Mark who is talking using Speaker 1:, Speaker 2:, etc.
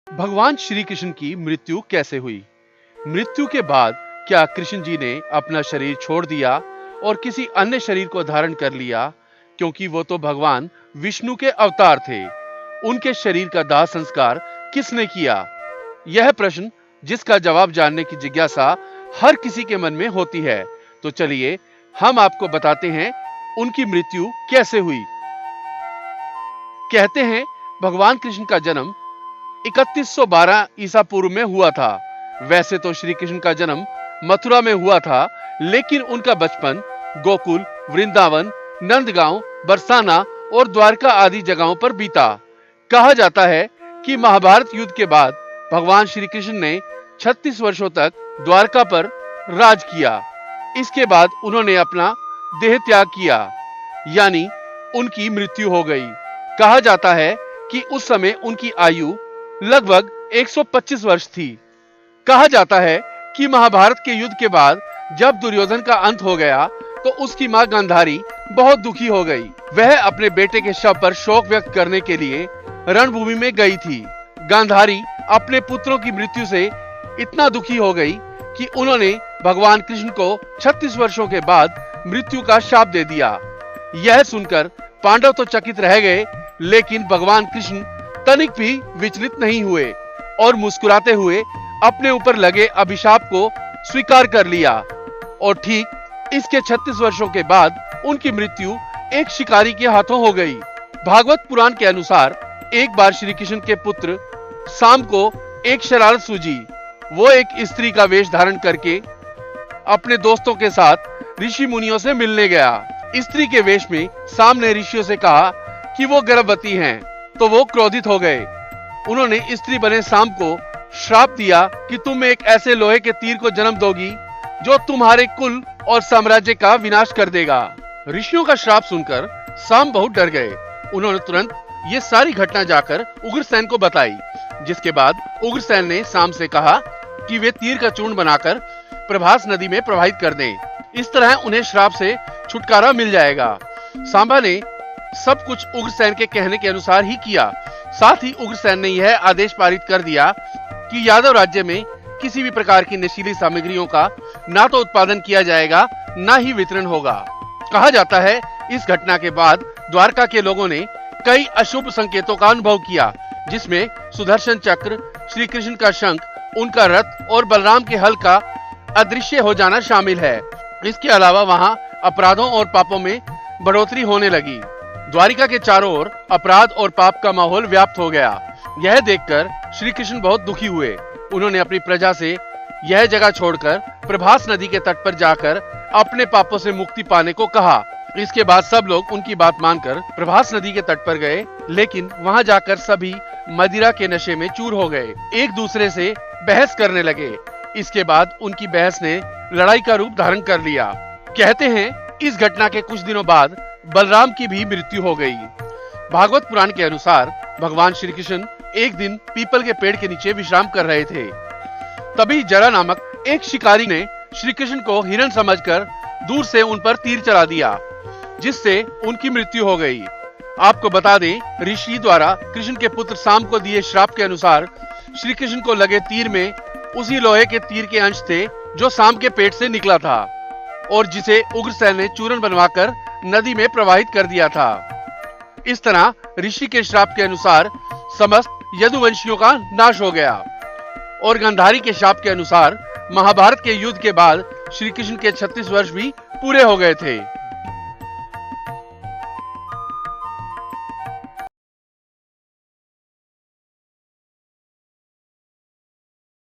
Speaker 1: भगवान श्री कृष्ण की मृत्यु कैसे हुई? मृत्यु के बाद क्या कृष्ण जी ने अपना शरीर छोड़ दिया और किसी अन्य शरीर को धारण कर लिया? क्योंकि वो तो भगवान विष्णु के अवतार थे। उनके शरीर का दाह संस्कार किसने किया? यह प्रश्न जिसका जवाब जानने की जिज्ञासा हर किसी के मन में होती है। तो चलिए हम आपको बताते हैं उनकी मृत्यु कैसे हुई। कहते हैं भगवान कृष्ण का जन्म 3112 ईसा पूर्व में हुआ था। वैसे तो श्री कृष्ण का जन्म मथुरा में हुआ था, लेकिन उनका बचपन गोकुल, वृंदावन, नंदगांव, बरसाना और द्वारका आदि जगहों पर बीता। कहा जाता है कि महाभारत युद्ध के बाद भगवान श्री कृष्ण ने 36 वर्षों तक द्वारका पर राज किया। इसके बाद उन्होंने अपना देह त्याग किया, यानी उनकी मृत्यु हो गई। कहा जाता है कि उस समय उनकी आयु लगभग 125 वर्ष थी। कहा जाता है कि महाभारत के युद्ध के बाद जब दुर्योधन का अंत हो गया तो उसकी मां गांधारी बहुत दुखी हो गई। वह अपने बेटे के शव पर शोक व्यक्त करने के लिए रणभूमि में गई थी। गांधारी अपने पुत्रों की मृत्यु से इतना दुखी हो गई कि उन्होंने भगवान कृष्ण को 36 वर्षों के बाद मृत्यु का शाप दे दिया। यह सुनकर पांडव तो चकित रह गए, लेकिन भगवान कृष्ण तनिक भी विचलित नहीं हुए और मुस्कुराते हुए अपने ऊपर लगे अभिशाप को स्वीकार कर लिया। और ठीक इसके 36 वर्षों के बाद उनकी मृत्यु एक शिकारी के हाथों हो गई। भागवत पुराण के अनुसार एक बार श्री कृष्ण के पुत्र साम को एक शरारत सूझी। वो एक स्त्री का वेश धारण करके अपने दोस्तों के साथ ऋषि मुनियों से मिलने गया। स्त्री के वेश में साम ने ऋषियों से कहा कि वो गर्भवती हैं, तो वो क्रोधित हो गए। उन्होंने स्त्री बने साम को श्राप दिया कि तुम एक ऐसे लोहे के तीर को जन्म दोगी जो तुम्हारे कुल और साम्राज्य का विनाश कर देगा। ऋषियों का श्राप सुनकर साम बहुत डर गए। उन्होंने तुरंत ये सारी घटना जाकर उग्रसेन को बताई, जिसके बाद उग्रसेन ने साम से कहा कि वे तीर का चूर्ण बनाकर प्रभास नदी में प्रवाहित कर दें। इस तरह उन्हें श्राप से छुटकारा मिल जाएगा। सांबा ने सब कुछ उग्रसेन के कहने के अनुसार ही किया। साथ ही उग्रसेन ने यह आदेश पारित कर दिया कि यादव राज्य में किसी भी प्रकार की नशीली सामग्रियों का ना तो उत्पादन किया जाएगा, ना ही वितरण होगा। कहा जाता है इस घटना के बाद द्वारका के लोगों ने कई अशुभ संकेतों का अनुभव किया, जिसमें सुदर्शन चक्र, श्री कृष्ण का शंख, उनका रथ और बलराम के हल का अदृश्य हो जाना शामिल है। इसके अलावा वहां अपराधों और पापों में बढ़ोतरी होने लगी। द्वारिका के चारों ओर अपराध और पाप का माहौल व्याप्त हो गया। यह देखकर श्री कृष्ण बहुत दुखी हुए। उन्होंने अपनी प्रजा से यह जगह छोड़कर प्रभास नदी के तट पर जाकर अपने पापों से मुक्ति पाने को कहा। इसके बाद सब लोग उनकी बात मानकर प्रभास नदी के तट पर गए, लेकिन वहां जाकर सभी मदिरा के नशे में चूर हो गए, एक दूसरे से बहस करने लगे। इसके बाद उनकी बहस ने लड़ाई का रूप धारण कर लिया। कहते हैं इस घटना के कुछ दिनों बाद बलराम की भी मृत्यु हो गई। भागवत पुराण के अनुसार भगवान श्री कृष्ण एक दिन पीपल के पेड़ के नीचे विश्राम कर रहे थे। तभी जरा नामक एक शिकारी ने श्री कृष्ण को हिरण समझकर दूर से उन पर तीर चला दिया, जिससे उनकी मृत्यु हो गई। आपको बता दें, ऋषि द्वारा कृष्ण के पुत्र साम को दिए श्राप के अनुसार श्री कृष्ण को लगे तीर में उसी लोहे के तीर के अंश थे जो साम के पेट से निकला था और जिसे उग्रसेन ने चूर्ण बनवाकर नदी में प्रवाहित कर दिया था। इस तरह ऋषि के श्राप के अनुसार समस्त यदुवंशियों का नाश हो गया और गांधारी के श्राप के अनुसार महाभारत के युद्ध के बाद श्री कृष्ण के 36 वर्ष भी पूरे हो गए थे।